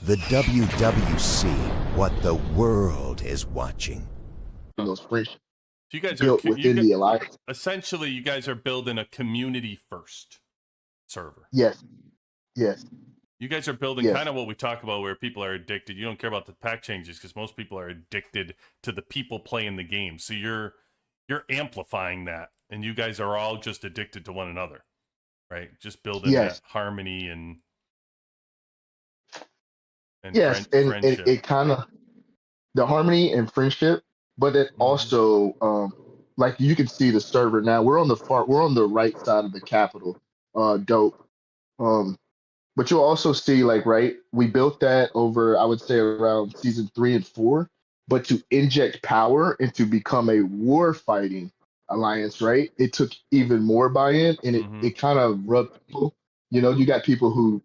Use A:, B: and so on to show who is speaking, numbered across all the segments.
A: The WWC, what the world is watching.
B: Those friendships
C: So you guys
B: built within the alliance.
C: Essentially, you guys are building a community first server.
B: Yes.
C: You guys are building kind of what we talk about, where people are addicted. You don't care about the pack changes because most people are addicted to the people playing the game. So you're amplifying that, and you guys are all just addicted to one another, right? Just building that harmony and
B: friendship. And it kind of the harmony and friendship, but it also like you can see the server now. We're on the right side of the capital. Dope. But you'll also see, like, right, we built that over, I would say, around season 3 and 4. But to inject power and to become a war fighting alliance, right? It took even more buy-in, and it kind of rubbed people. You know, you got people who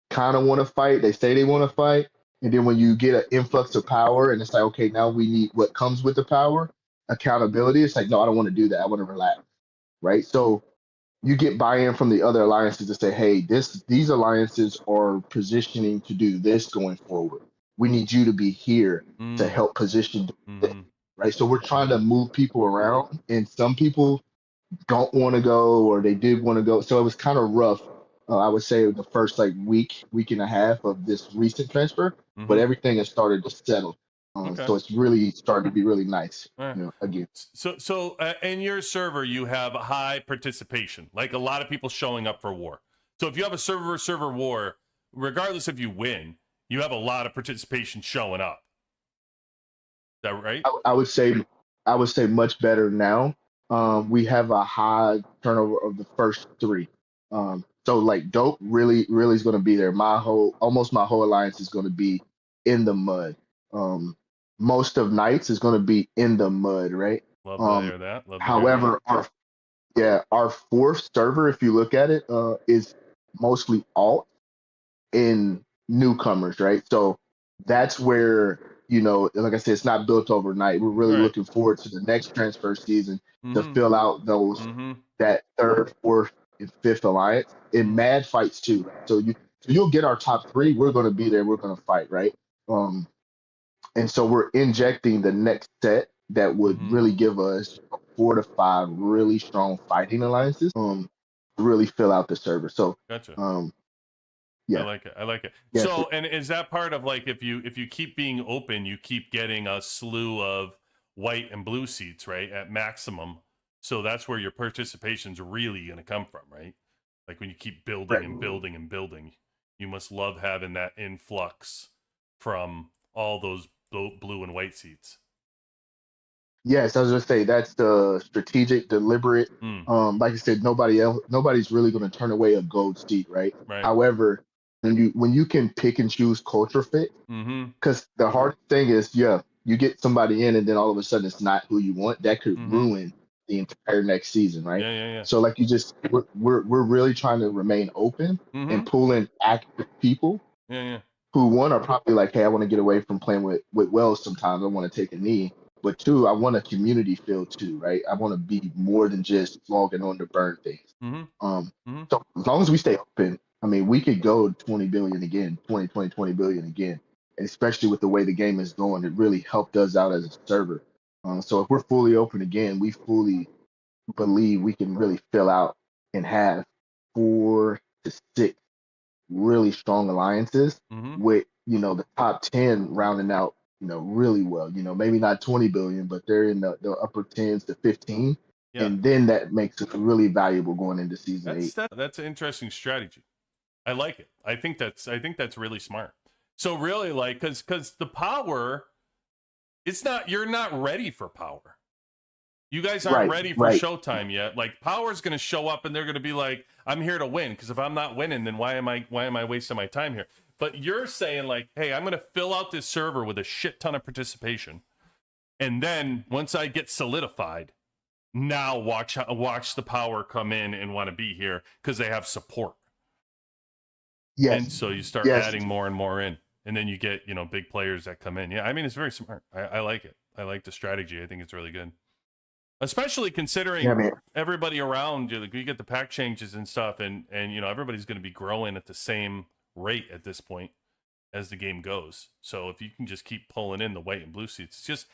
B: kind of want to fight. They say they want to fight. And then when you get an influx of power and it's like, okay, now we need what comes with the power, accountability. It's like, no, I don't want to do that. I want to relax, right? So you get buy-in from the other alliances to say, hey, these alliances are positioning to do this going forward. We need you to be here to help position this, right? So we're trying to move people around, and some people don't want to go, or they did want to go. So it was kind of rough. I would say the first week and a half of this recent transfer, but everything has started to settle. So it's really started to be really nice. Again.
C: So in your server, you have high participation, like a lot of people showing up for war. So if you have a server war, regardless if you win, you have a lot of participation showing up. Is that right?
B: I would say much better now. We have a high turnover of the first 3. So like Dope really is going to be there. Almost my whole alliance is going to be in the mud. Most of Knights is going to be in the mud, right?
C: Love to hear that.
B: However, our 4th server, if you look at it, is mostly alt in newcomers, right? So that's where, like I said, it's not built overnight. We're really looking forward to the next transfer season to fill out those that 3rd, 4th, and 5th alliance in mad fights too. So you'll get our top 3. We're going to be there. We're going to fight, right? And so we're injecting the next set that would really give us 4 to 5 really strong fighting alliances to really fill out the server. So
C: gotcha.
B: Yeah.
C: I like it.
B: Yeah,
C: so, and is that part of, like, if you keep being open, you keep getting a slew of white and blue seats, right, at maximum. So that's where your participation's really going to come from, right? Like when you keep building and building and building, you must love having that influx from all those blue and white seats.
B: Yes, I was going to say that's the strategic, deliberate. Like I said, nobody's really going to turn away a gold seat, right? However, when you can pick and choose culture fit, because the hard thing is, you get somebody in and then all of a sudden it's not who you want. That could ruin the entire next season, right?
C: Yeah.
B: So like we're really trying to remain open and pull in active people. Who, one, are probably like, hey, I want to get away from playing with Wells sometimes. I want to take a knee. But 2, I want a community feel too, right? I want to be more than just logging on to burn things. So as long as we stay open, I mean, we could go 20 billion again, 20 billion again. And especially with the way the game is going, it really helped us out as a server. So if we're fully open again, we fully believe we can really fill out and have 4 to 6 really strong alliances with, the top 10 rounding out, really well. Maybe not 20 billion, but they're in the upper 10s to 15. And then that makes it really valuable going into season 8.
C: That's an interesting strategy. I like it. I think that's really smart. So really, like, because the power, you're not ready for power. You guys aren't ready for showtime yet. Like, power's going to show up and they're going to be like, I'm here to win, because if I'm not winning, then why am I wasting my time here? But you're saying, like, hey, I'm going to fill out this server with a shit ton of participation, and then once I get solidified, now watch the power come in and want to be here because they have support.
B: Yes.
C: And so you start adding more and more in, and then you get, big players that come in. Yeah, I mean, it's very smart. I like it. I like the strategy. I think it's really good. Especially considering everybody around you, like, you get the pack changes and stuff, and everybody's going to be growing at the same rate at this point. as the game goes. So if you can just keep pulling in the white and blue seats, just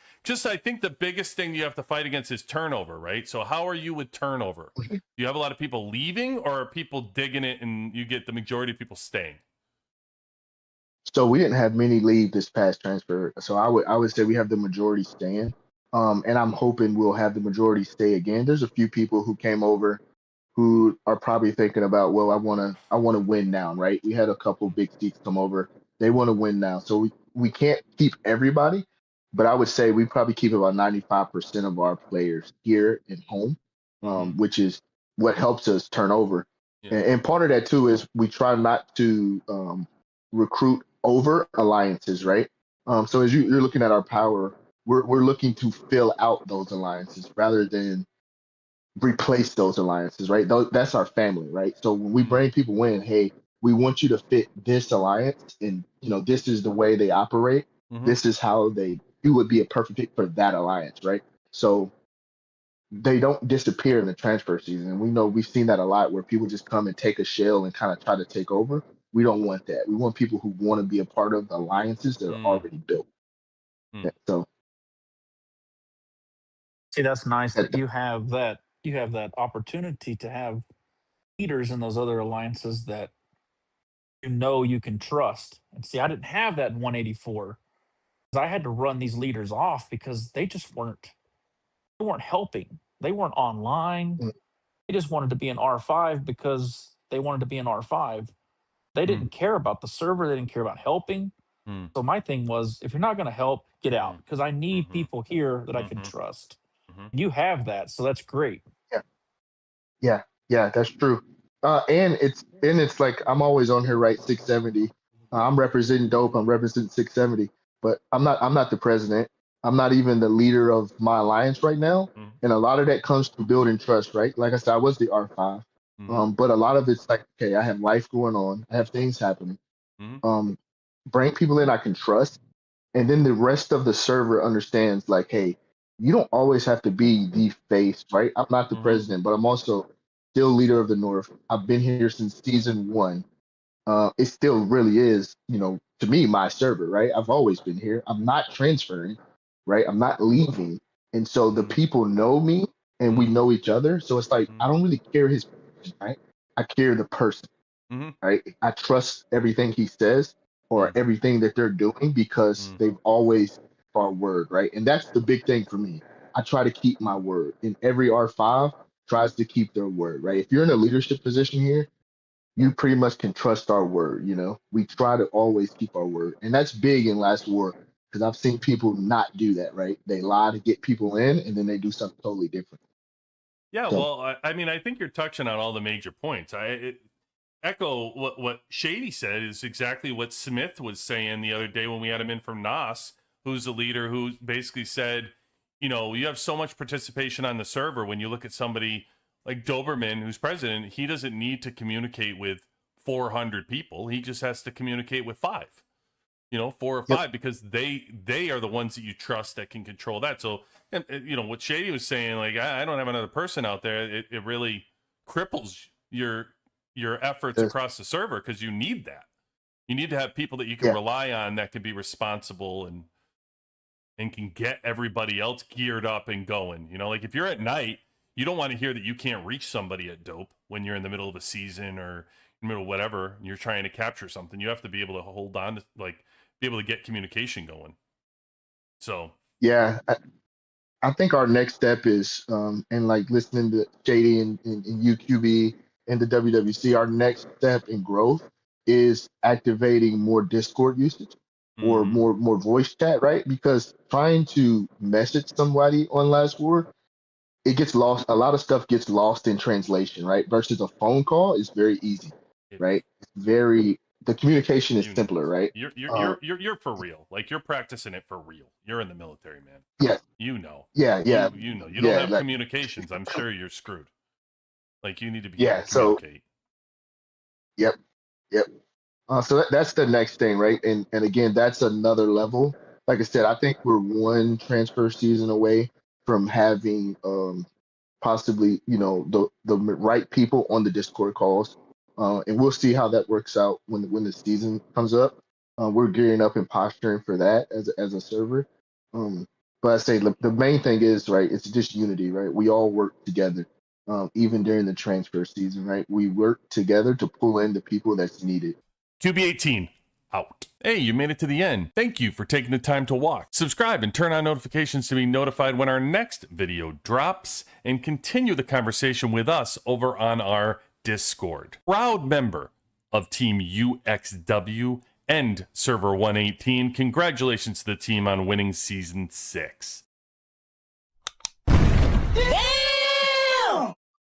C: I think the biggest thing you have to fight against is turnover, right? So how are you with turnover? Do you have a lot of people leaving, or are people digging it and you get the majority of people staying?
B: So we didn't have many leave this past transfer. So I would say we have the majority staying. And I'm hoping we'll have the majority stay again. There's a few people who came over who are probably thinking about, well, I wanna win now, right? We had a couple big seats come over. They want to win now. So we can't keep everybody, but I would say we probably keep about 95% of our players here at home, which is what helps us turn over.
C: Yeah.
B: And part of that too is we try not to recruit over alliances, right? So as you're looking at our power, we're looking to fill out those alliances rather than replace those alliances, right? That's our family, right? So when we bring people in, hey, we want you to fit this alliance, and this is the way they operate. This is how you would be a perfect fit for that alliance, right? So they don't disappear in the transfer season. We know we've seen that a lot where people just come and take a shell and kind of try to take over. We don't want that. We want people who want to be a part of the alliances that are already built. So
D: see, that's nice that you have that opportunity to have leaders in those other alliances that you can trust. And see, I didn't have that in 184 because I had to run these leaders off because they weren't helping. They weren't online. They just wanted to be in R5 because they wanted to be in R5. They didn't care about the server. They didn't care about helping. So my thing was, if you're not going to help, get out, because I need people here that I can trust. You have that, so that's great.
B: Yeah, that's true. And it's like I'm always on here, right? 670. I'm representing Dope. I'm representing 670, but I'm not the president. I'm not even the leader of my alliance right now. And a lot of that comes to building trust, right? Like I said, I was the R5. But a lot of it's like, okay, I have life going on. I have things happening. Bring people in I can trust. And then the rest of the server understands, like, hey, you don't always have to be the face, right? I'm not the president, but I'm also still leader of the North. I've been here since season 1. It still really is, to me, my server, right? I've always been here. I'm not transferring, right? I'm not leaving. And so the people know me and we know each other. So it's like, I don't really care his position, right? I care the person, right? I trust everything he says or everything that they're doing because they've always kept our word, right? And that's the big thing for me. I try to keep my word. And every R5 tries to keep their word, right? If you're in a leadership position here, you pretty much can trust our word, We try to always keep our word. And that's big in Last War because I've seen people not do that, right? They lie to get people in and then they do something totally different.
C: Yeah, well, I mean, I think you're touching on all the major points. Echo what Shady said is exactly what Smith was saying the other day when we had him in from NOS, who's a leader who basically said, you have so much participation on the server. When you look at somebody like Doberman, who's president, he doesn't need to communicate with 400 people. He just has to communicate with 5, 4 or 5, because they are the ones that you trust that can control that. So, and what Shady was saying, like, I don't have another person out there. It really cripples your efforts across the server because you need that. You need to have people that you can rely on that can be responsible and can get everybody else geared up and going. Like if you're at night, you don't want to hear that you can't reach somebody at Dope when you're in the middle of a season or in the middle of whatever, and you're trying to capture something. You have to be able to hold on to, like, be able to get communication going. So
B: yeah, I think our next step is and like listening to Shady and UQB and the WWC, our next step in growth is activating more Discord usage or more voice chat, right? Because trying to message somebody on Last War, it gets lost. A lot of stuff gets lost in translation, right? Versus a phone call is very easy, right? The communication is simpler, right?
C: You're for real. Like you're practicing it for real. You're in the military, man.
B: Yeah.
C: You know.
B: Yeah.
C: You know. You don't have communications. I'm sure you're screwed. Like you need to be able to communicate.
B: Yep. So that's the next thing, right? And again, that's another level. Like I said, I think we're one transfer season away from having possibly, the right people on the Discord calls. And we'll see how that works out when the season comes up. We're gearing up and posturing for that as a server. But I say the main thing is, right, it's just unity, right? We all work together, even during the transfer season, right? We work together to pull in the people that's needed.
C: QB18, out. Hey, you made it to the end. Thank you for taking the time to watch. Subscribe and turn on notifications to be notified when our next video drops, and continue the conversation with us over on our Discord. Proud member of Team UXW and Server 118. Congratulations to the team on winning Season 6.
E: Damn!